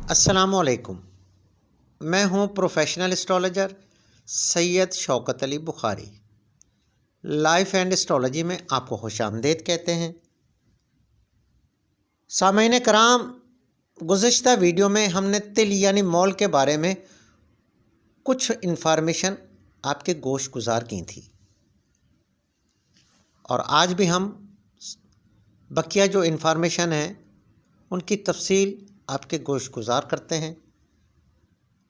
السلام علیکم۔ میں ہوں professional astrologer Syed Shaukat Ali Bukhari. Life and astrology میں آپ کو خوش آمدید کہتے ہیں۔ سامعین کرام، گزشتہ ویڈیو میں ہم نے تل یعنی مول کے بارے میں کچھ انفارمیشن آپ کے گوش گزار کی تھی، اور آج بھی ہم بقیہ جو انفارمیشن ہیں ان کی تفصیل آپ کے گوش گزار کرتے ہیں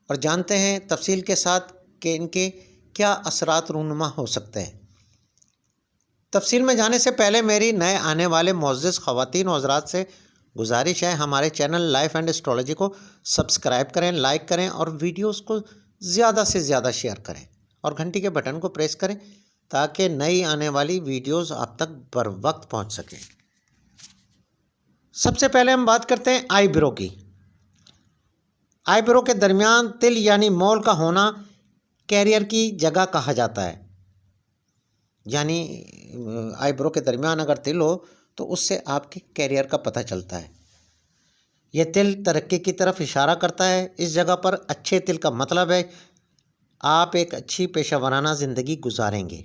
اور جانتے ہیں تفصیل کے ساتھ کہ ان کے کیا اثرات رونما ہو سکتے ہیں۔ تفصیل میں جانے سے پہلے میری نئے آنے والے معزز خواتین و حضرات سے گزارش ہے، ہمارے چینل لائف اینڈ اسٹرالوجی کو سبسکرائب کریں، لائک کریں اور ویڈیوز کو زیادہ سے زیادہ شیئر کریں اور گھنٹی کے بٹن کو پریس کریں تاکہ نئی آنے والی ویڈیوز آپ تک بر وقت پہنچ سکیں۔ سب سے پہلے ہم بات کرتے ہیں آئی برو کی۔ آئی برو کے درمیان تل یعنی مول کا ہونا کیریئر کی جگہ کہا جاتا ہے، یعنی آئی برو کے درمیان اگر تل ہو تو اس سے آپ کے کیریئر کا پتہ چلتا ہے۔ یہ تل ترقی کی طرف اشارہ کرتا ہے۔ اس جگہ پر اچھے تل کا مطلب ہے آپ ایک اچھی پیشہ ورانہ زندگی گزاریں گے،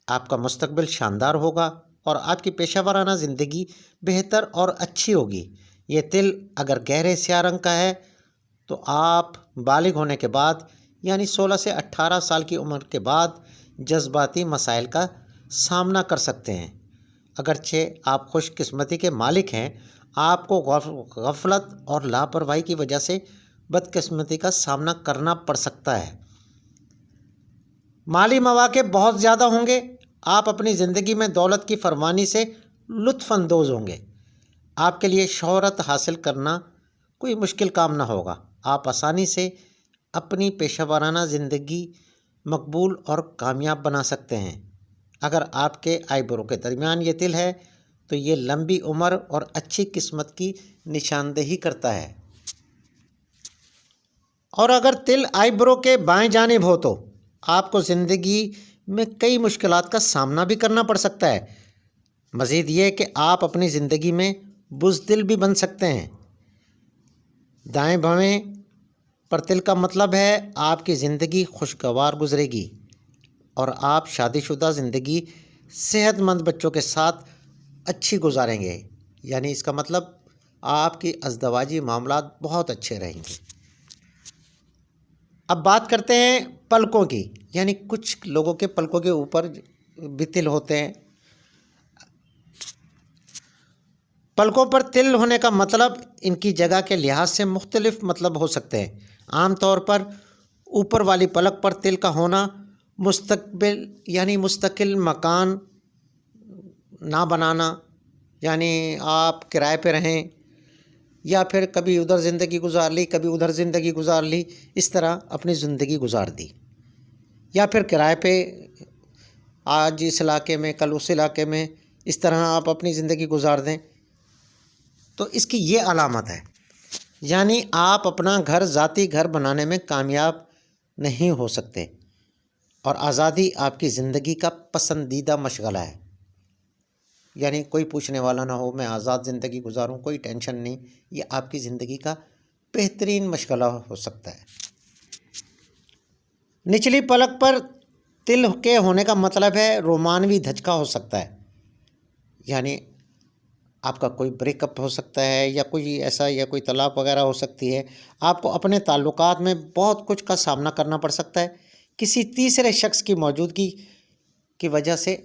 آپ کا مستقبل شاندار ہوگا اور آپ کی پیشہ ورانہ زندگی بہتر اور اچھی ہوگی۔ یہ تل اگر گہرے سیاہ رنگ کا ہے تو آپ بالغ ہونے کے بعد یعنی 16 سے 18 سال کی عمر کے بعد جذباتی مسائل کا سامنا کر سکتے ہیں۔ اگرچہ آپ خوش قسمتی کے مالک ہیں، آپ کو غفلت اور لاپرواہی کی وجہ سے بدقسمتی کا سامنا کرنا پڑ سکتا ہے۔ مالی مواقع بہت زیادہ ہوں گے۔ آپ اپنی زندگی میں دولت کی فراوانی سے لطف اندوز ہوں گے۔ آپ کے لیے شہرت حاصل کرنا کوئی مشکل کام نہ ہوگا۔ آپ آسانی سے اپنی پیشہ ورانہ زندگی مقبول اور کامیاب بنا سکتے ہیں۔ اگر آپ کے آئی برو کے درمیان یہ تل ہے تو یہ لمبی عمر اور اچھی قسمت کی نشاندہی کرتا ہے۔ اور اگر تل آئی برو کے بائیں جانب ہو تو آپ کو زندگی میں کئی مشکلات کا سامنا بھی کرنا پڑ سکتا ہے۔ مزید یہ کہ آپ اپنی زندگی میں بزدل بھی بن سکتے ہیں۔ دائیں بائیں پر تل کا مطلب ہے آپ کی زندگی خوشگوار گزرے گی اور آپ شادی شدہ زندگی صحت مند بچوں کے ساتھ اچھی گزاریں گے، یعنی اس کا مطلب آپ کی ازدواجی معاملات بہت اچھے رہیں گے۔ اب بات کرتے ہیں پلکوں کی، یعنی کچھ لوگوں کے پلکوں کے اوپر بھی تل ہوتے ہیں۔ پلکوں پر تل ہونے کا مطلب ان کی جگہ کے لحاظ سے مختلف مطلب ہو سکتے ہیں۔ عام طور پر اوپر والی پلک پر تل کا ہونا مستقل مکان نہ بنانا، یعنی آپ کرائے پہ رہیں یا پھر کبھی ادھر زندگی گزار لی کبھی ادھر زندگی گزار لی، اس طرح اپنی زندگی گزار دی، یا پھر کرائے پہ آج اس علاقے میں کل اس علاقے میں، اس طرح آپ اپنی زندگی گزار دیں تو اس کی یہ علامت ہے، یعنی آپ اپنا ذاتی گھر بنانے میں کامیاب نہیں ہو سکتے اور آزادی آپ کی زندگی کا پسندیدہ مشغلہ ہے، یعنی کوئی پوچھنے والا نہ ہو، میں آزاد زندگی گزاروں، کوئی ٹینشن نہیں، یہ آپ کی زندگی کا بہترین مشغلہ ہو سکتا ہے۔ نچلی پلک پر تل کے ہونے کا مطلب ہے رومانوی دھچکا ہو سکتا ہے، یعنی آپ کا کوئی بریک اپ ہو سکتا ہے یا کوئی ایسا یا کوئی طلاق وغیرہ ہو سکتی ہے۔ آپ کو اپنے تعلقات میں بہت کچھ کا سامنا کرنا پڑ سکتا ہے۔ کسی تیسرے شخص کی موجودگی کی وجہ سے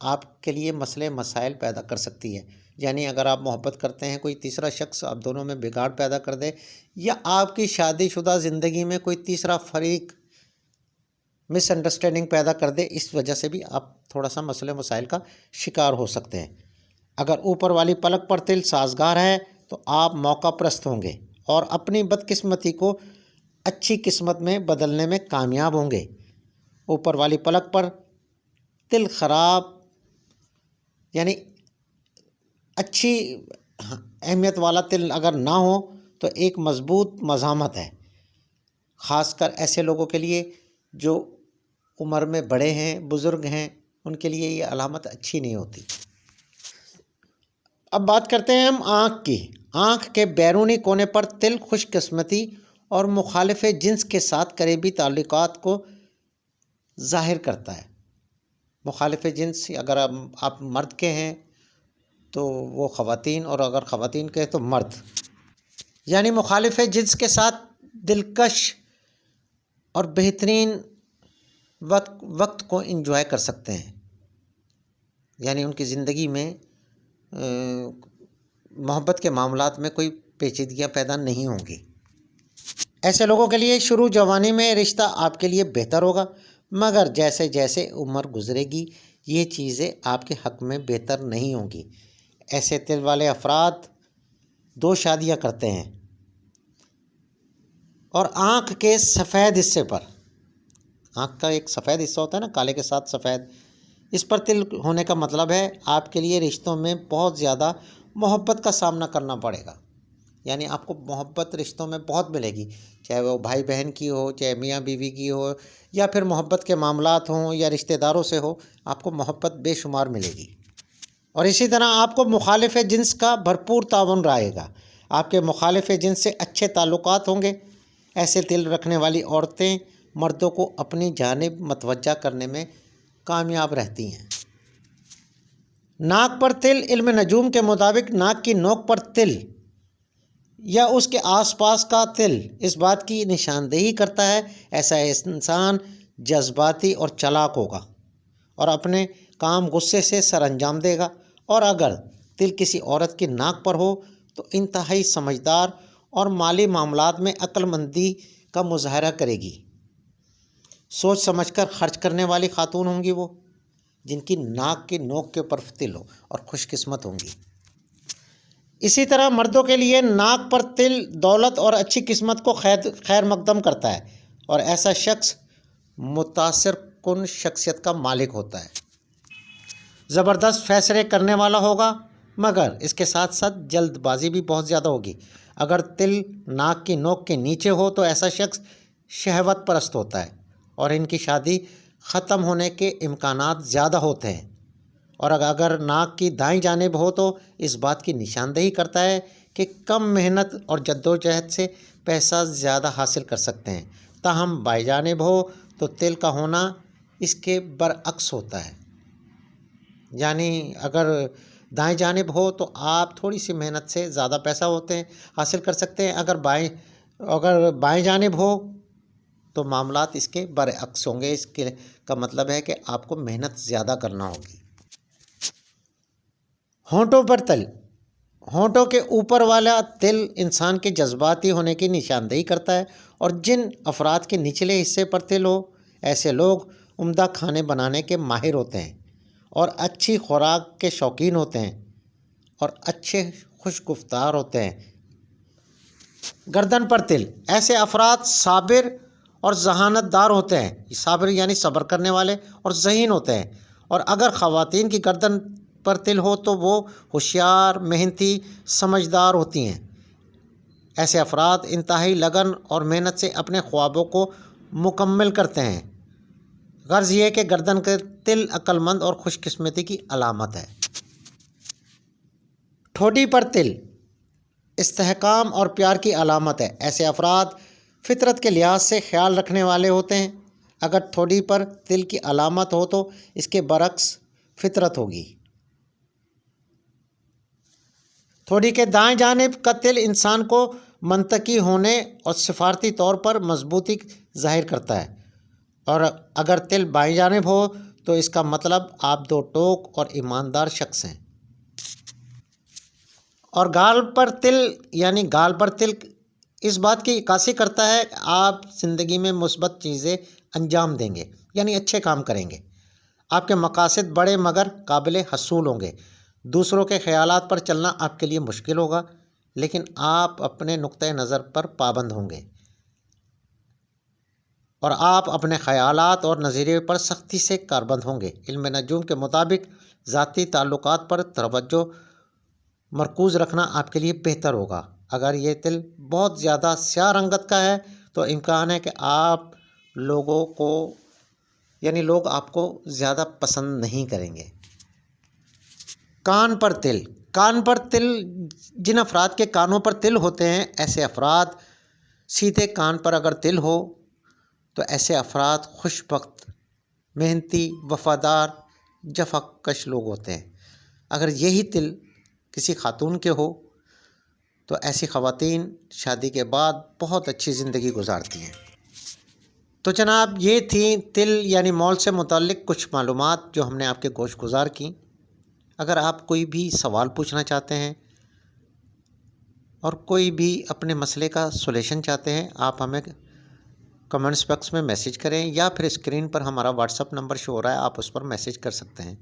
آپ کے لیے مسئلے مسائل پیدا کر سکتی ہے، یعنی اگر آپ محبت کرتے ہیں، کوئی تیسرا شخص آپ دونوں میں بگاڑ پیدا کر دے یا آپ کی شادی شدہ زندگی میں کوئی تیسرا فریق مس انڈرسٹینڈنگ پیدا کر دے، اس وجہ سے بھی آپ تھوڑا سا مسئلے مسائل کا شکار ہو سکتے ہیں۔ اگر اوپر والی پلک پر تل سازگار ہے تو آپ موقع پرست ہوں گے اور اپنی بدقسمتی کو اچھی قسمت میں بدلنے میں کامیاب ہوں گے۔ اوپر والی پلک پر تل خراب یعنی اچھی اہمیت والا تل اگر نہ ہو تو ایک مضبوط مزاحمت ہے، خاص کر ایسے لوگوں کے لیے جو عمر میں بڑے ہیں، بزرگ ہیں، ان کے لیے یہ علامت اچھی نہیں ہوتی۔ اب بات کرتے ہیں ہم آنکھ کی۔ آنکھ کے بیرونی کونے پر تل خوش قسمتی اور مخالف جنس کے ساتھ قریبی تعلقات کو ظاہر کرتا ہے۔ مخالف جنس اگر آپ مرد کے ہیں تو وہ خواتین، اور اگر خواتین کے تو مرد، یعنی مخالف جنس کے ساتھ دلکش اور بہترین وقت کو انجوائے کر سکتے ہیں، یعنی ان کی زندگی میں محبت کے معاملات میں کوئی پیچیدگیاں پیدا نہیں ہوں گی۔ ایسے لوگوں کے لیے شروع جوانی میں رشتہ آپ کے لیے بہتر ہوگا، مگر جیسے جیسے عمر گزرے گی یہ چیزیں آپ کے حق میں بہتر نہیں ہوں گی۔ ایسے تل والے افراد 2 شادیاں کرتے ہیں اور آنکھ کے سفید حصے پر، آنکھ کا ایک سفید حصہ ہوتا ہے نا، کالے کے ساتھ سفید، اس پر تل ہونے کا مطلب ہے آپ کے لیے رشتوں میں بہت زیادہ محبت کا سامنا کرنا پڑے گا، یعنی آپ کو محبت رشتوں میں بہت ملے گی، چاہے وہ بھائی بہن کی ہو، چاہے میاں بیوی کی ہو، یا پھر محبت کے معاملات ہوں یا رشتہ داروں سے ہو، آپ کو محبت بے شمار ملے گی۔ اور اسی طرح آپ کو مخالف جنس کا بھرپور تعاون رہے گا، آپ کے مخالف جنس سے اچھے تعلقات ہوں گے۔ ایسے دل رکھنے والی عورتیں مردوں کو اپنی جانب متوجہ کرنے میں کامیاب رہتی ہیں۔ ناک پر تل، علم نجوم کے مطابق ناک کی نوک پر تل یا اس کے آس پاس کا تل اس بات کی نشاندہی کرتا ہے ایسا انسان جذباتی اور چالاک ہوگا اور اپنے کام غصے سے سر انجام دے گا، اور اگر تل کسی عورت کی ناک پر ہو تو انتہائی سمجھدار اور مالی معاملات میں عقل مندی کا مظاہرہ کرے گی۔ سوچ سمجھ کر خرچ کرنے والی خاتون ہوں گی وہ، جن کی ناک کی نوک کے اوپر تل ہو، اور خوش قسمت ہوں گی۔ اسی طرح مردوں کے لیے ناک پر تل دولت اور اچھی قسمت کو خیر مقدم کرتا ہے، اور ایسا شخص متاثر کن شخصیت کا مالک ہوتا ہے، زبردست فیصلے کرنے والا ہوگا، مگر اس کے ساتھ ساتھ جلد بازی بھی بہت زیادہ ہوگی۔ اگر تل ناک کی نوک کے نیچے ہو تو ایسا شخص شہوت پرست ہوتا ہے اور ان کی شادی ختم ہونے کے امکانات زیادہ ہوتے ہیں، اور اگر ناک کی دائیں جانب ہو تو اس بات کی نشاندہی کرتا ہے کہ کم محنت اور جدوجہد سے پیسہ زیادہ حاصل کر سکتے ہیں، تاہم بائیں جانب ہو تو تل کا ہونا اس کے برعکس ہوتا ہے، یعنی اگر دائیں جانب ہو تو آپ تھوڑی سی محنت سے زیادہ پیسہ حاصل کر سکتے ہیں، اگر بائیں جانب ہو تو معاملات اس کے برعکس ہوں گے۔ اس کا مطلب ہے کہ آپ کو محنت زیادہ کرنا ہوگی۔ ہونٹوں پر تل، ہونٹوں کے اوپر والا تل انسان کے جذباتی ہونے کی نشاندہی کرتا ہے، اور جن افراد کے نچلے حصے پر تل ہو ایسے لوگ عمدہ کھانے بنانے کے ماہر ہوتے ہیں اور اچھی خوراک کے شوقین ہوتے ہیں اور اچھے خوش گفتار ہوتے ہیں۔ گردن پر تل، ایسے افراد صابر اور ذہانت دار ہوتے ہیں، صابر یعنی صبر کرنے والے اور ذہین ہوتے ہیں، اور اگر خواتین کی گردن پر تل ہو تو وہ ہوشیار، محنتی، سمجھدار ہوتی ہیں۔ ایسے افراد انتہائی لگن اور محنت سے اپنے خوابوں کو مکمل کرتے ہیں۔ غرض یہ کہ گردن کے تل عقل مند اور خوش قسمتی کی علامت ہے۔ ٹھوڈی پر تل استحکام اور پیار کی علامت ہے۔ ایسے افراد فطرت کے لحاظ سے خیال رکھنے والے ہوتے ہیں۔ اگر ٹھوڈی پر تل کی علامت ہو تو اس کے برعکس فطرت ہوگی۔ ٹھوڈی کے دائیں جانب کا تل انسان کو منطقی ہونے اور سفارتی طور پر مضبوطی ظاہر کرتا ہے، اور اگر تل بائیں جانب ہو تو اس کا مطلب آپ دو ٹوک اور ایماندار شخص ہیں۔ اور گال پر تل، یعنی گال پر تل اس بات کی عکاسی کرتا ہے کہ آپ زندگی میں مثبت چیزیں انجام دیں گے، یعنی اچھے کام کریں گے۔ آپ کے مقاصد بڑے مگر قابل حصول ہوں گے۔ دوسروں کے خیالات پر چلنا آپ کے لیے مشکل ہوگا، لیکن آپ اپنے نقطۂ نظر پر پابند ہوں گے، اور آپ اپنے خیالات اور نظریے پر سختی سے کاربند ہوں گے۔ علم نجوم کے مطابق ذاتی تعلقات پر توجہ مرکوز رکھنا آپ کے لیے بہتر ہوگا۔ اگر یہ تل بہت زیادہ سیاہ رنگت کا ہے تو امکان ہے کہ لوگ آپ کو زیادہ پسند نہیں کریں گے۔ کان پر تل، کان پر تل، جن افراد کے کانوں پر تل ہوتے ہیں، ایسے افراد، سیدھے کان پر اگر تل ہو تو ایسے افراد خوش بخت، محنتی، وفادار، جفا کش لوگ ہوتے ہیں۔ اگر یہی تل کسی خاتون کے ہو تو ایسی خواتین شادی کے بعد بہت اچھی زندگی گزارتی ہیں۔ تو جناب یہ تھیں تل یعنی مول سے متعلق کچھ معلومات جو ہم نے آپ کے گوش گزار کی۔ اگر آپ کوئی بھی سوال پوچھنا چاہتے ہیں اور کوئی بھی اپنے مسئلے کا سولیوشن چاہتے ہیں، آپ ہمیں کمنٹس باکس میں میسیج کریں یا پھر اسکرین پر ہمارا واٹس اپ نمبر شو ہو رہا ہے، آپ اس پر میسیج کر سکتے ہیں۔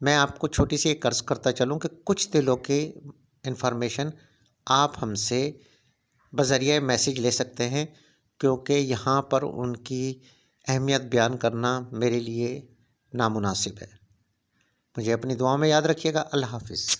میں آپ کو چھوٹی سی ایک عرض کرتا چلوں کہ کچھ تلوں کے انفارمیشن آپ ہم سے بذریعہ میسیج لے سکتے ہیں، کیونکہ یہاں پر ان کی اہمیت بیان کرنا میرے لیے نامناسب ہے۔ مجھے اپنی دعاؤں میں یاد رکھیے گا۔ اللہ حافظ۔